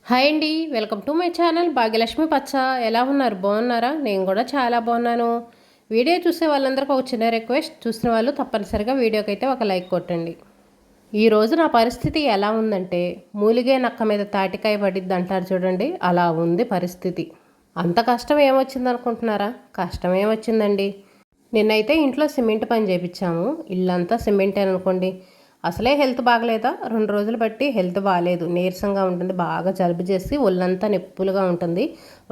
Hi అండి, welcome to my channel Bhagyalakshmi పచ్చ. ఎలా ఉన్నారు? బాగున్నారా? నేను కూడా చాలా బాగున్నాను. వీడియో చూసే వాళ్ళందరికీ ఒక చిన్న రిక్వెస్ట్, చూసిన వాళ్ళు తప్పనిసరిగా వీడియోకి అయితే ఒక లైక్ కొట్టండి. ఈరోజు నా పరిస్థితి ఎలా ఉందంటే, మూలిగే నక్క మీద తాటికాయ పడిద్ది అంటారు చూడండి, అలా ఉంది పరిస్థితి. అంత కష్టం ఏమొచ్చింది అనుకుంటున్నారా? కష్టం ఏమొచ్చిందండి. నిన్నైతే ఇంట్లో సిమెంట్ పని చేయించాము. ఇల్లంతా సిమెంట్ అనుకోండి. అసలే హెల్త్ బాగలేదా, 2 రోజులు బట్టి హెల్త్ బాగాలేదు, నీరసంగా ఉంటుంది, బాగా జలుబు చేసి ఒళ్ళంతా నొప్పులుగా ఉంటుంది.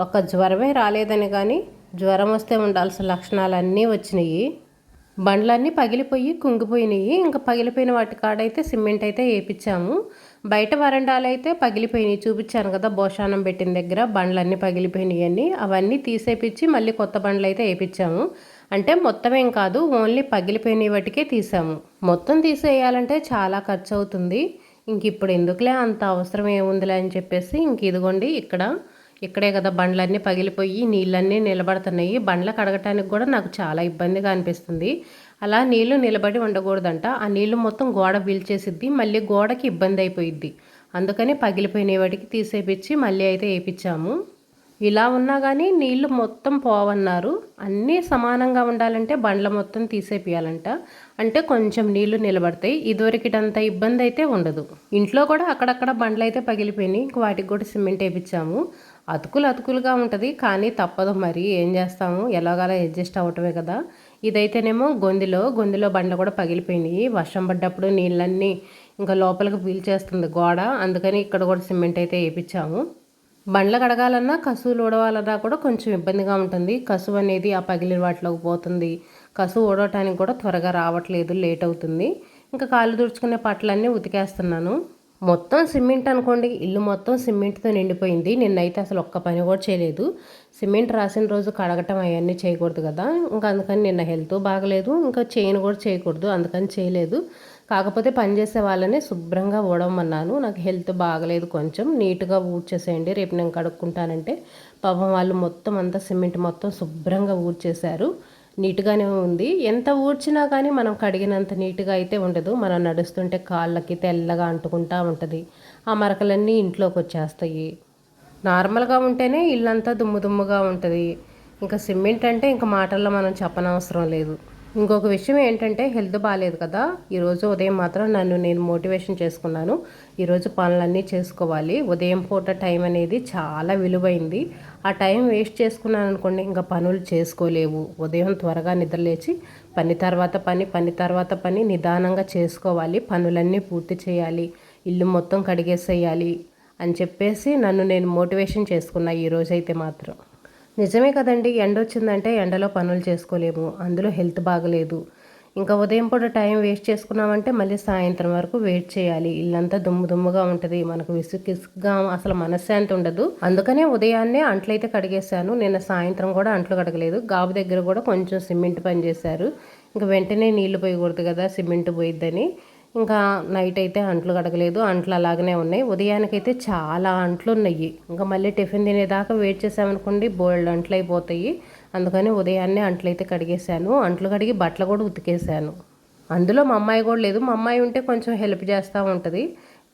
ఒక్క జ్వరమే రాలేదని కానీ జ్వరం వస్తే ఉండాల్సిన లక్షణాలన్నీ వచ్చినాయి. బండ్లన్నీ పగిలిపోయి కుంగిపోయినాయి. ఇంకా పగిలిపోయిన వాటి కాడైతే సిమెంట్ అయితే వేయించాము. బయట వరండాలు అయితే పగిలిపోయినాయి, చూపించాను కదా భోషానం పెట్టిన దగ్గర బండ్లన్నీ పగిలిపోయినాయి అని. అవన్నీ తీసేపించి మళ్ళీ కొత్త బండ్లు అయితే వేయించాము. అంటే మొత్తం ఏం కాదు, ఓన్లీ పగిలిపోయిన వాటికే తీసాము. మొత్తం తీసేయాలంటే చాలా ఖర్చు అవుతుంది. ఇంక ఇప్పుడు ఎందుకులే, అంత అవసరం ఏముందిలే అని చెప్పేసి ఇంక ఇదిగోండి ఇక్కడే కదా బండ్లన్నీ పగిలిపోయి నీళ్ళన్నీ నిలబడుతున్నాయి. బండ్ల కడగటానికి కూడా నాకు చాలా ఇబ్బందిగా అనిపిస్తుంది. అలా నీళ్లు నిలబడి ఉండకూడదంట. ఆ నీళ్లు మొత్తం గోడ పీల్చేసిద్ది, మళ్ళీ గోడకి ఇబ్బంది అయిపోయిద్ది. అందుకని పగిలిపోయిన వాటికి తీసేపిచ్చి మళ్ళీ అయితే వేయించాము. ఇలా ఉన్నా కానీ నీళ్లు మొత్తం పోవన్నారు. అన్నీ సమానంగా ఉండాలంటే బండ్ల మొత్తం తీసేపియాలంట. అంటే కొంచెం నీళ్లు నిలబడతాయి. ఇదివరకిటంత ఇబ్బంది అయితే ఉండదు. ఇంట్లో కూడా అక్కడక్కడ బండ్లు అయితే పగిలిపోయినాయి. ఇంక వాటికి కూడా సిమెంట్ వేయించాము. అతుకులుగా ఉంటుంది, కానీ తప్పదు మరి, ఏం చేస్తాము, ఎలాగలా అడ్జస్ట్ అవ్వటమే కదా. ఇదైతేనేమో గొంతులో బండ్లు కూడా పగిలిపోయినాయి. వర్షం పడ్డప్పుడు నీళ్ళన్నీ ఇంకా లోపలికి పీల్చేస్తుంది గోడ. అందుకని ఇక్కడ కూడా సిమెంట్ అయితే వేయించాము. బండ్ల కడగాలన్నా కసువులు ఊడవాలన్నా కూడా కొంచెం ఇబ్బందిగా ఉంటుంది. కసువు అనేది ఆ పగిలిన వాటిలోకి పోతుంది. కసువు ఊడవటానికి కూడా త్వరగా రావట్లేదు, లేట్ అవుతుంది. ఇంకా కాళ్ళు తుడుచుకునే పట్లన్నీ ఉతికేస్తున్నాను. మొత్తం సిమెంట్ అనుకోండి, ఇల్లు మొత్తం సిమెంట్తో నిండిపోయింది. నిన్నైతే అసలు ఒక్క పని కూడా చేయలేదు. సిమెంట్ రాసిన రోజు కడగటం అవన్నీ చేయకూడదు కదా, ఇంకా అందుకని నిన్న హెల్త్ బాగలేదు, ఇంకా చేయను కూడా చేయకూడదు, అందుకని చేయలేదు. కాకపోతే పనిచేసే వాళ్ళని శుభ్రంగా ఊడమన్నాను. నాకు హెల్త్ బాగలేదు, కొంచెం నీట్గా ఊడ్చేసేయండి, రేపు నేను కడుక్కుంటానంటే పాపం వాళ్ళు మొత్తం అంతా సిమెంట్ మొత్తం శుభ్రంగా ఊడ్చేశారు. నీట్గానే ఉంది. ఎంత ఊడ్చినా కానీ మనం కడిగినంత నీట్గా అయితే ఉండదు. మనం నడుస్తుంటే కాళ్ళకి తెల్లగా అంటుకుంటా ఉంటుంది. ఆ మరకలన్నీ ఇంట్లోకి వచ్చేస్తాయి. నార్మల్గా ఉంటేనే ఇల్లంతా దుమ్ముగా ఉంటుంది. ఇంకా సిమెంట్ అంటే ఇంకా మాటల్లో మనం చెప్పనవసరం లేదు. ఇంకొక విషయం ఏంటంటే, హెల్త్ బాగాలేదు కదా, ఈరోజు ఉదయం మాత్రం నన్ను నేను మోటివేషన్ చేసుకున్నాను. ఈరోజు పనులన్నీ చేసుకోవాలి. ఉదయం పూట టైం అనేది చాలా విలువైంది. ఆ టైం వేస్ట్ చేసుకున్నాను అనుకోండి, ఇంకా పనులు చేసుకోలేవు. ఉదయం త్వరగా నిద్రలేచి పని తర్వాత పని నిదానంగా చేసుకోవాలి. పనులన్నీ పూర్తి చేయాలి. ఇల్లు మొత్తం కడిగేసేయాలి అని చెప్పేసి నన్ను నేను మోటివేషన్ చేసుకున్నా ఈరోజైతే మాత్రం. నిజమే కదండి, ఎండ వచ్చిందంటే ఎండలో పనులు చేసుకోలేము, అందులో హెల్త్ బాగలేదు. ఇంకా ఉదయం పూట టైం వేస్ట్ చేసుకున్నామంటే మళ్ళీ సాయంత్రం వరకు వెయిట్ చేయాలి. ఇల్లంతా దుమ్ముగా ఉంటుంది, మనకు విసుగుగా అసలు మనశ్శాంతి ఉండదు. అందుకనే ఉదయాన్నే అంట్లయితే కడిగేశాను. నిన్న సాయంత్రం కూడా అంట్లు కడగలేదు. గాబు దగ్గర కూడా కొంచెం సిమెంట్ పని చేశారు. ఇంకా వెంటనే నీళ్లు పోయకూడదు కదా, సిమెంట్ పోయిద్దని ఇంకా నైట్ అయితే అంట్లు కడగలేదు. అంట్లు అలాగనే ఉన్నాయి. ఉదయానికైతే చాలా అంట్లు ఉన్నాయి. ఇంకా మళ్ళీ టిఫిన్ తినేదాకా వెయిట్ చేసామనుకోండి, బోల్డ్ అంట్లు అయిపోతాయి. అందుకని ఉదయాన్నే అంట్లు అయితే కడిగేశాను. అంట్లు కడిగి బట్టలు కూడా ఉతికేశాను. అందులో మా అమ్మాయి కూడా లేదు. మా అమ్మాయి ఉంటే కొంచెం హెల్ప్ చేస్తూ ఉంటుంది.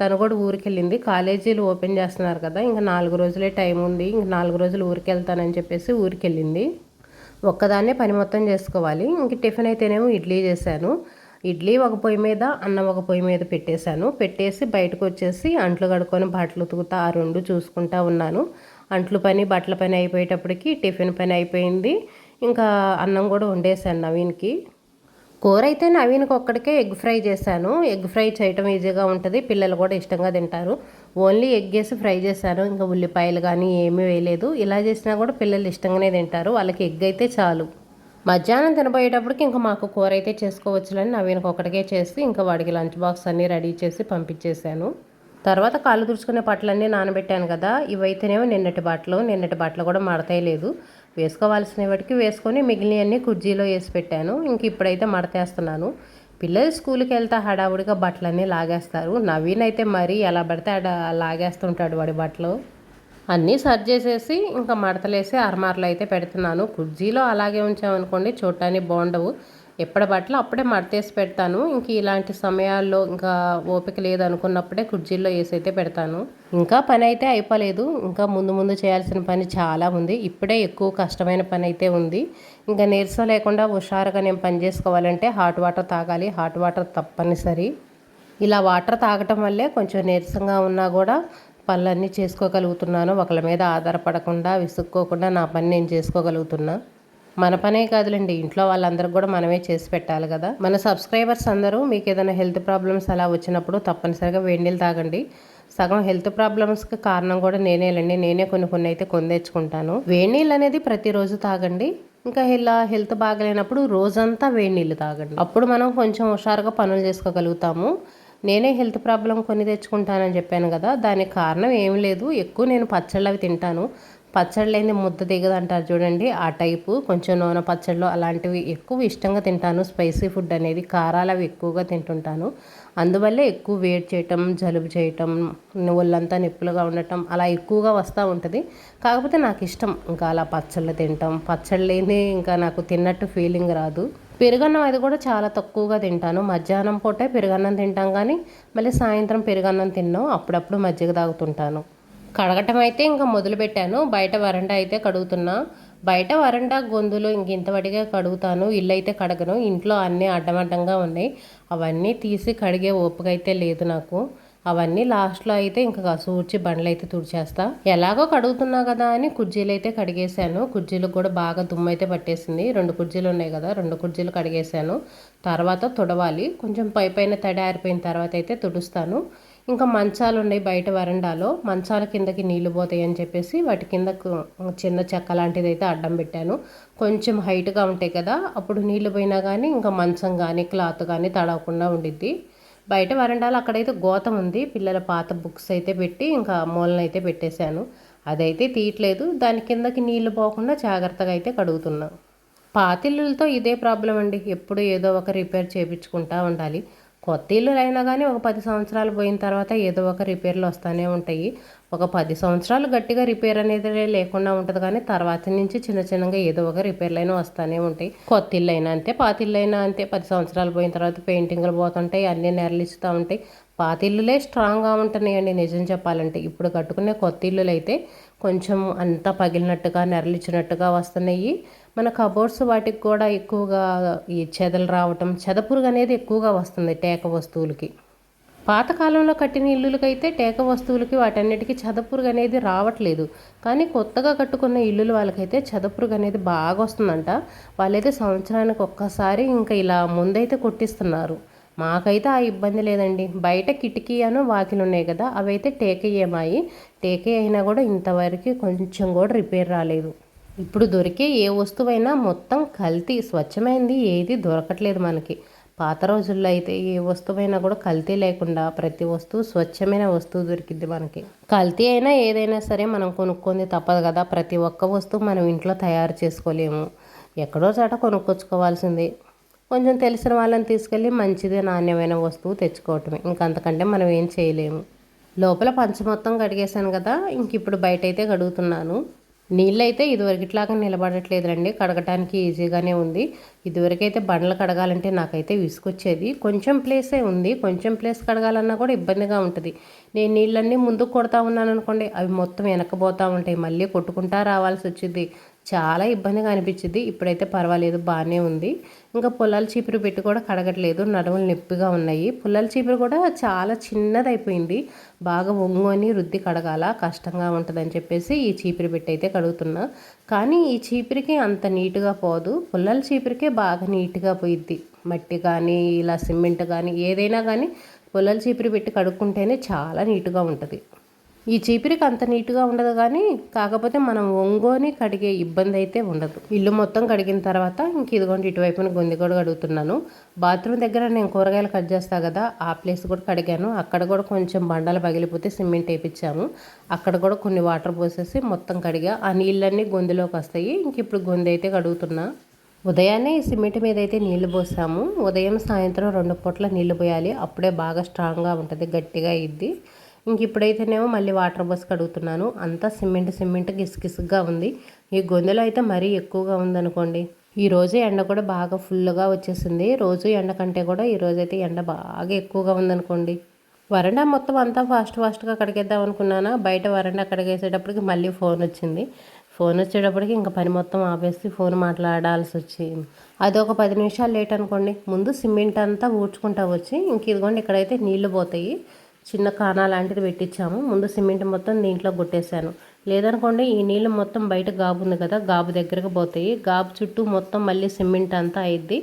తను కూడా ఊరికి వెళ్ళింది. కాలేజీలు ఓపెన్ చేస్తున్నారు కదా, ఇంకా 4 రోజులే టైం ఉంది. ఇంక 4 రోజులు ఊరికి వెళ్తానని చెప్పేసి ఊరికి వెళ్ళింది. ఒక్కదాన్నే పని మొత్తం చేసుకోవాలి. ఇంక టిఫిన్ అయితేనేమో ఇడ్లీ చేశాను. ఇడ్లీ ఒక పొయ్యి మీద, అన్నం ఒక పొయ్యి మీద పెట్టేసి బయటకు వచ్చేసి అంట్లు కడుక్కొని బట్టలు ఉతుకుతా, ఆ రెండు చూసుకుంటా ఉన్నాను. అంట్లు పని బట్టల పని అయిపోయేటప్పటికి టిఫిన్ పని అయిపోయింది. ఇంకా అన్నం కూడా వండేసాను నవీన్కి. కూర అయితే నవీన్కి ఒక్కడికే ఎగ్ ఫ్రై చేశాను. ఎగ్ ఫ్రై చేయటం ఈజీగా ఉంటుంది, పిల్లలు కూడా ఇష్టంగా తింటారు. ఓన్లీ ఎగ్ వేసి ఫ్రై చేశాను. ఇంకా ఉల్లిపాయలు కానీ ఏమీ వేయలేదు. ఇలా చేసినా కూడా పిల్లలు ఇష్టంగానే తింటారు, వాళ్ళకి ఎగ్ అయితే చాలు. మధ్యాహ్నం తినబోయేటప్పటికి ఇంకా మాకు కూర అయితే చేసుకోవచ్చులని నవీనకు ఒకటికే చేసి ఇంకా వాడికి లంచ్ బాక్స్ అన్నీ రెడీ చేసి పంపించేశాను. తర్వాత కాళ్ళు తుడుచుకునే బట్టలన్నీ నానబెట్టాను కదా, ఇవైతేనేమో నిన్నటి బట్టలు కూడా మడతేయలేదు. వేసుకోవాల్సిన వాటికి వేసుకొని మిగిలినవన్నీ కుర్జీలో వేసి పెట్టాను. ఇంక ఇప్పుడైతే మడతేస్తున్నాను. పిల్లలు స్కూల్కి వెళ్తే హడావుడిగా బట్టలన్నీ లాగేస్తారు. నవీన్ అయితే మరీ ఎలా పడితే అలా లాగేస్తుంటాడు వాడి బట్టలు. అన్నీ సర్జ్ చేసేసి ఇంకా మడతలేసి అరమార్లు అయితే పెడుతున్నాను. కుర్జీలో అలాగే ఉంచామనుకోండి చూడటానికి బాగుండవు. ఎప్పటి బట్టలు అప్పుడే మడతేసి పెడతాను. ఇంక ఇలాంటి సమయాల్లో ఇంకా ఓపిక లేదనుకున్నప్పుడే కుర్చీల్లో వేసి అయితే పెడతాను. ఇంకా పని అయితే అయిపోలేదు. ఇంకా ముందు ముందు చేయాల్సిన పని చాలా ఉంది. ఇప్పుడే ఎక్కువ కష్టమైన పని అయితే ఉంది. ఇంకా నీరసం లేకుండా హుషారుగా నేను పని చేసుకోవాలంటే హాట్ వాటర్ తాగాలి. హాట్ వాటర్ తప్పనిసరి. ఇలా వాటర్ తాగటం వల్లే కొంచెం నీరసంగా ఉన్నా కూడా పనులన్నీ చేసుకోగలుగుతున్నాను. ఒకళ్ళ మీద ఆధారపడకుండా విసుక్కోకుండా నా పని నేను చేసుకోగలుగుతున్నా. మన పనే కాదులేండి, ఇంట్లో వాళ్ళందరికీ కూడా మనమే చేసి పెట్టాలి కదా. మన సబ్స్క్రైబర్స్ అందరూ మీకు ఏదైనా హెల్త్ ప్రాబ్లమ్స్ అలా వచ్చినప్పుడు తప్పనిసరిగా వేడి నీళ్ళు తాగండి. సగం హెల్త్ ప్రాబ్లమ్స్కి కారణం కూడా నేనేలండి. నేనే కొన్ని అయితే కొని తెచ్చుకుంటాను. వేడి నీళ్ళు అనేది ప్రతిరోజు తాగండి. ఇంకా ఇలా హెల్త్ బాగలేనప్పుడు రోజంతా వేడి నీళ్ళు తాగండి. అప్పుడు మనం కొంచెం హుషారుగా పనులు చేసుకోగలుగుతాము. నేనే హెల్త్ ప్రాబ్లం కొని తెచ్చుకుంటానని చెప్పాను కదా, దానికి కారణం ఏమి లేదు. ఎక్కువ నేను పచ్చళ్ళు అవి తింటాను. పచ్చళ్ళు లేని ముద్ద దిగదు అంటారు చూడండి, ఆ టైపు. కొంచెం నూనె పచ్చళ్ళు అలాంటివి ఎక్కువ ఇష్టంగా తింటాను. స్పైసీ ఫుడ్ అనేది, కారాలు అవి ఎక్కువగా తింటుంటాను. అందువల్లే ఎక్కువ వేడి చేయటం, జలుబు చేయటం, ఒళ్ళంతా నొప్పులుగా ఉండటం అలా ఎక్కువగా వస్తూ ఉంటుంది. కాకపోతే నాకు ఇష్టం ఇంకా అలా పచ్చళ్ళు తింటాం. పచ్చళ్ళు లేని ఇంకా నాకు తిన్నట్టు ఫీలింగ్ రాదు. పెరుగన్నం అది కూడా చాలా తక్కువగా తింటాను. మధ్యాహ్నం పూటే పెరుగన్నం తింటాం కానీ మళ్ళీ సాయంత్రం పెరుగన్నం తిన్నాం. అప్పుడప్పుడు మజ్జిగ తాగుతుంటాను. కడగటం అయితే ఇంకా మొదలుపెట్టాను. బయట వరండా అయితే కడుగుతున్నా. బయట వరండా గొంతులు ఇంక ఇంతవడిగా కడుగుతాను. ఇల్లు అయితే కడగను. ఇంట్లో అన్నీ అడ్డమడ్డంగా ఉన్నాయి. అవన్నీ తీసి కడిగే ఓపిక అయితే లేదు నాకు. అవన్నీ లాస్ట్లో అయితే ఇంకా కసూర్చి బండ్లు అయితే తుడిచేస్తా. ఎలాగో కడుగుతున్నా కదా అని కుర్జీలు అయితే కడిగేశాను. కుర్జీలకు కూడా బాగా దుమ్ము అయితే పట్టేసింది. 2 కుర్జీలు ఉన్నాయి కదా, 2 కుర్జీలు కడిగేశాను. తర్వాత తుడవాలి. కొంచెం పైన తడి ఆరిపోయిన తర్వాత అయితే తుడుస్తాను. ఇంకా మంచాలు ఉన్నాయి బయట వరండాలో. మంచాల కిందకి నీళ్లు పోతాయి అని చెప్పేసి వాటి కిందకు చిన్న చెక్క లాంటిది అయితే అడ్డం పెట్టాను. కొంచెం హైట్గా ఉంటాయి కదా, అప్పుడు నీళ్లు పోయినా కానీ ఇంకా మంచం కానీ క్లాత్ కానీ తడవకుండా ఉండిద్ది. బయట వరండాలో అక్కడైతే గోతం ఉంది. పిల్లల పాత బుక్స్ అయితే పెట్టి ఇంకా మూలన అయితే పెట్టేశాను. అదైతే తీయట్లేదు. దాని కిందకి నీళ్లు పోకుండా జాగ్రత్తగా అయితే కడుగుతున్నా. పాతిళ్ళతో ఇదే ప్రాబ్లం అండి. ఎప్పుడు ఏదో ఒక రిపేర్ చేయించుకుంటూ ఉండాలి. కొత్త ఇల్లు అయినా కానీ ఒక 10 సంవత్సరాలు పోయిన తర్వాత ఏదో ఒక రిపేర్లు వస్తూనే ఉంటాయి. ఒక 10 సంవత్సరాలు గట్టిగా రిపేర్ అనేది లేకుండా ఉంటుంది కానీ తర్వాత నుంచి చిన్న చిన్నగా ఏదో ఒక రిపేర్లు అయినా వస్తూనే ఉంటాయి. కొత్త ఇల్లు అయినా అంతే, పాత ఇల్లు అయినా అంతే. 10 సంవత్సరాలు పోయిన తర్వాత పెయింటింగ్లు పోతుంటాయి, అన్నీ నెరలిస్తూ ఉంటాయి. పాత ఇల్లులే స్ట్రాంగ్గా ఉంటున్నాయండి నిజం చెప్పాలంటే. ఇప్పుడు కట్టుకునే కొత్త ఇల్లులు అయితే కొంచెం అంతా పగిలినట్టుగా నెరలిచ్చినట్టుగా వస్తున్నాయి. మన కబోర్డ్స్ వాటికి కూడా ఎక్కువగా ఈ చెదలు రావటం, చెదపురుగు అనేది ఎక్కువగా వస్తుంది టేక వస్తువులకి. పాతకాలంలో కట్టిన ఇల్లులకైతే టేక వస్తువులకి వాటన్నిటికీ చెదపురుగు అనేది రావట్లేదు. కానీ కొత్తగా కట్టుకున్న ఇల్లులు వాళ్ళకైతే చెదపురుగు అనేది బాగా వస్తుందంట. వాళ్ళైతే సంవత్సరానికి ఒక్కసారి ఇంకా ఇలా ముందైతే కొట్టిస్తున్నారు. మాకైతే ఆ ఇబ్బంది లేదండి. బయట కిటికీ అను వాకిలు ఉన్నాయి కదా, అవైతే టేకయ్యేమాయి. టేకే అయినా కూడా ఇంతవరకు కొంచెం కూడా రిపేర్ రాలేదు. ఇప్పుడు దొరికే ఏ వస్తువైనా మొత్తం కల్తీ, స్వచ్ఛమైంది ఏది దొరకట్లేదు మనకి. పాత రోజుల్లో అయితే ఏ వస్తువైనా కూడా కల్తీ లేకుండా ప్రతి వస్తువు స్వచ్ఛమైన వస్తువు దొరికిద్ది మనకి. కల్తీ అయినా ఏదైనా సరే మనం కొనుక్కొని తప్పదు కదా. ప్రతి ఒక్క వస్తువు మనం ఇంట్లో తయారు చేసుకోలేము. ఎక్కడో చాట కొనుక్కొచ్చుకోవాల్సిందే. కొంచెం తెలిసిన వాళ్ళని తీసుకెళ్ళి మంచిది నాణ్యమైన వస్తువు తెచ్చుకోవటమే. ఇంకంతకంటే మనం ఏం చేయలేము. లోపల పంచ మొత్తం కడిగేశాను కదా, ఇంక ఇప్పుడు బయట అయితే కడుగుతున్నాను. నీళ్ళు అయితే ఇదివరకిట్లాగా నిలబడట్లేదురండి. కడగటానికి ఈజీగానే ఉంది. ఇదివరకైతే బండ్లు కడగాలంటే నాకైతే విసుకొచ్చేది. కొంచెం ప్లేసే ఉంది, కొంచెం ప్లేస్ కడగాలన్నా కూడా ఇబ్బందిగా ఉంటుంది. నేను నీళ్ళన్నీ ముందుకు కొడతా ఉన్నాను అనుకోండి, అవి మొత్తం వెనకపోతూ ఉంటాయి. మళ్ళీ కొట్టుకుంటా రావాల్సి వచ్చింది. చాలా ఇబ్బందిగా అనిపించింది. ఇప్పుడైతే పర్వాలేదు, బాగానే ఉంది. ఇంకా పుల్లల చీపురు పెట్టి కూడా కడగట్లేదు, నడుములు నొప్పిగా ఉన్నాయి. పుల్లల చీపురు కూడా చాలా చిన్నదైపోయింది. బాగా ఒంగొని రుద్ది కడగాల, కష్టంగా ఉంటుందని చెప్పేసి ఈ చీపురు పెట్టి అయితే కడుగుతున్నా. కానీ ఈ చీపురికి అంత నీట్గా పోదు, పుల్లల చీపురికే బాగా నీట్గా పోయిద్ది. మట్టి కానీ ఇలా సిమెంట్ కానీ ఏదైనా కానీ పుల్లల చీపురు పెట్టి కడుక్కుంటేనే చాలా నీట్గా ఉంటుంది. ఈ చీపిరికి అంత నీట్గా ఉండదు కానీ కాకపోతే మనం ఒంగోని కడిగే ఇబ్బంది అయితే ఉండదు. ఇల్లు మొత్తం కడిగిన తర్వాత ఇంక ఇదిగోండి ఇటువైపున గొంది కూడా కడుగుతున్నాను. బాత్రూమ్ దగ్గర నేను కూరగాయలు కట్ చేస్తాను కదా, ఆ ప్లేస్ కూడా కడిగాను. అక్కడ కూడా కొంచెం బండలు పగిలిపోతే సిమెంట్ వేయించాము. అక్కడ కూడా కొన్ని వాటర్ పోసేసి మొత్తం కడిగా. ఆ నీళ్ళన్నీ గొంతులోకి వస్తాయి. ఇంక ఇప్పుడు గొంతు అయితే కడుగుతున్నా. ఉదయాన్నే ఈ సిమెంట్ మీద అయితే నీళ్లు పోసాము. ఉదయం సాయంత్రం 2 పూట్ల నీళ్లు పోయాలి. అప్పుడే బాగా స్ట్రాంగ్గా ఉంటుంది, గట్టిగా అయ్యిద్ది. ఇంక ఇప్పుడైతేనేమో మళ్ళీ వాటర్ బస్ కడుగుతున్నాను. అంతా సిమెంట్ గిసుగిసుగ్గా ఉంది. ఈ గొంతులో అయితే మరీ ఎక్కువగా ఉందనుకోండి, ఈరోజు ఎండ కూడా బాగా ఫుల్గా వచ్చేసింది. రోజు ఎండ కంటే కూడా ఈరోజైతే ఎండ బాగా ఎక్కువగా ఉందనుకోండి. వరండా మొత్తం అంతా ఫాస్ట్గా కడిగేద్దాం అనుకున్నానా, బయట వరండా కడిగేసేటప్పటికి మళ్ళీ ఫోన్ వచ్చింది. ఫోన్ వచ్చేటప్పటికి ఇంకా పని మొత్తం ఆపేసి ఫోన్ మాట్లాడాల్సి వచ్చింది. అదొక 10 నిమిషాలు లేట్ అనుకోండి. ముందు సిమెంట్ అంతా ఊడ్చుకుంటా వచ్చి ఇంక ఇదిగోండి ఇక్కడైతే నీళ్లు పోతాయి. చిన్న కానా లాంటిది పెట్టించాము. ముందు సిమెంట్ మొత్తం దీంట్లో కొట్టేశాను. లేదనుకోండి ఈ నీళ్ళు మొత్తం బయట గాబు ఉంది కదా, గాబు దగ్గరకు పోతాయి. గాబు చుట్టూ మొత్తం మళ్ళీ సిమెంట్ అంతా అయింది.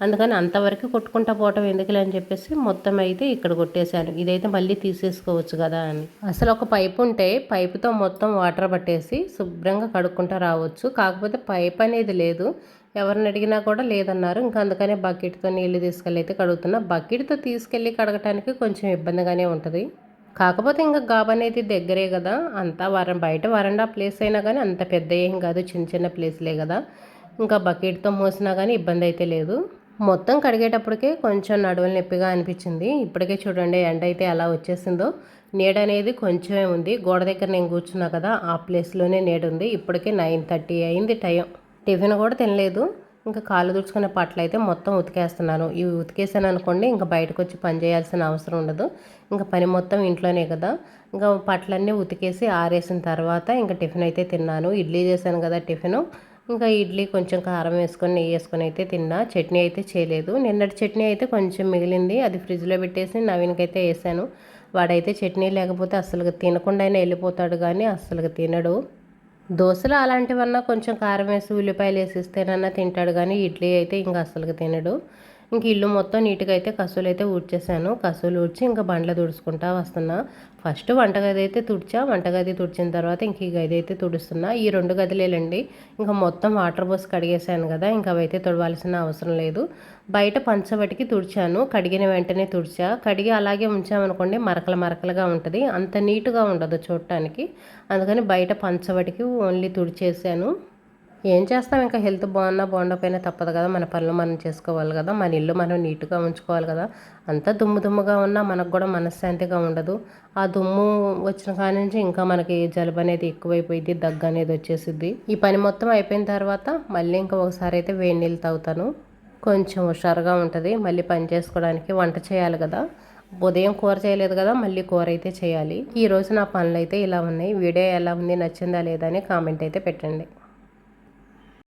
అందుకని అంతవరకు కొట్టుకుంటా పోవటం ఎందుకులే అని చెప్పేసి మొత్తం అయితే ఇక్కడ కొట్టేశాను. ఇదైతే మళ్ళీ తీసేసుకోవచ్చు కదా అని. అసలు ఒక పైపు ఉంటే పైపుతో మొత్తం వాటర్ పట్టేసి శుభ్రంగా కడుక్కుంటా రావచ్చు. కాకపోతే పైప్ అనేది లేదు. ఎవరిని అడిగినా కూడా లేదన్నారు. ఇంకా అందుకనే బకెట్తో నీళ్ళు తీసుకెళ్ళి అయితే కడుగుతున్నా. బకెట్తో తీసుకెళ్ళి కడగటానికి కొంచెం ఇబ్బందిగానే ఉంటుంది. కాకపోతే ఇంకా గాబ్ అనేది దగ్గరే కదా, అంతా బయట వరండా ప్లేస్ అయినా కానీ అంత పెద్ద ఏం కాదు, చిన్న చిన్న ప్లేస్లే కదా. ఇంకా బకెట్తో మోసినా కానీ ఇబ్బంది అయితే లేదు. మొత్తం కడిగేటప్పటికే కొంచెం నడువులు నొప్పిగా అనిపించింది. ఇప్పటికే చూడండి ఎండ అయితే ఎలా వచ్చేసిందో. నీడ అనేది కొంచెమే ఉంది. గోడ దగ్గర నేను కూర్చున్నా కదా, ఆ ప్లేస్లోనే నీడ ఉంది. ఇప్పటికే 9:30 అయింది టైం. టిఫిన్ కూడా తినలేదు. ఇంకా కాళ్ళు తుడుచుకునే పట్లు అయితే మొత్తం ఉతికేస్తున్నాను. ఇవి ఉతికేసాను అనుకోండి ఇంకా బయటకు వచ్చి పని చేయాల్సిన అవసరం ఉండదు. ఇంకా పని మొత్తం ఇంట్లోనే కదా. ఇంకా పట్లన్నీ ఉతికేసి ఆరేసిన తర్వాత ఇంకా టిఫిన్ అయితే తిన్నాను. ఇడ్లీ చేశాను కదా టిఫిన్. ఇంకా ఇడ్లీ కొంచెం కారం వేసుకొని నెయ్యి వేసుకొని అయితే తిన్నా. చట్నీ అయితే చేయలేదు. నిన్నటి చట్నీ అయితే కొంచెం మిగిలింది. అది ఫ్రిడ్జ్లో పెట్టేసి నవీన్కైతే వేసాను. వాడైతే చట్నీ లేకపోతే అస్సలు తినకుండానే వెళ్ళిపోతాడు కానీ అస్సలు తినడు. దోశలు అలాంటివన్నా కొంచెం కారం వేసి ఉల్లిపాయలు వేసి ఇస్తేనన్నా తింటాడు కానీ ఇడ్లీ అయితే ఇంకా అస్సలు తినడు. ఇంక ఇల్లు మొత్తం నీట్గా అయితే కసువులు అయితే ఊడ్చేసాను. కసువులు ఊడ్చి ఇంకా బండ్లు తుడుచుకుంటా వస్తున్నా. ఫస్ట్ వంటగది అయితే తుడిచా. వంటగది తుడిచిన తర్వాత ఇంక ఈ గది అయితే తుడుస్తున్నా. ఈ 2 గదిలేలండి. ఇంకా మొత్తం వాటర్ పోసి కడిగేసాను కదా, ఇంకా అవైతే తుడవాల్సిన అవసరం లేదు. బయట పంచబటికి తుడిచాను. కడిగిన వెంటనే తుడిచా. కడిగి అలాగే ఉంచామనుకోండి మరకలు మరకలుగా ఉంటుంది, అంత నీట్గా ఉండదు చూడటానికి. అందుకని బయట పంచబటికి ఓన్లీ తుడిచేసాను. ఏం చేస్తాం, ఇంకా హెల్త్ బాగున్నా బాగుండకపోయినా తప్పదు కదా, మన పనులు మనం చేసుకోవాలి కదా, మన ఇల్లు మనం నీట్గా ఉంచుకోవాలి కదా. అంతా దుమ్ముగా ఉన్నా మనకు కూడా మనశ్శాంతిగా ఉండదు. ఆ దుమ్ము వచ్చిన కాడి నుంచి ఇంకా మనకి జలుబు అనేది ఎక్కువైపోయింది, దగ్గు అనేది వచ్చేసిద్ది. ఈ పని మొత్తం అయిపోయిన తర్వాత మళ్ళీ ఇంకా ఒకసారి అయితే వేడి నీళ్ళు తాగుతాను. కొంచెం హుషారుగా ఉంటుంది. మళ్ళీ పని చేసుకోవడానికి వంట చేయాలి కదా. ఉదయం కూర చేయలేదు కదా, మళ్ళీ కూర అయితే చేయాలి. ఈరోజు నా పనులు అయితే ఇలా ఉన్నాయి. వీడియో ఎలా ఉంది, నచ్చిందా లేదా అని కామెంట్ అయితే పెట్టండి.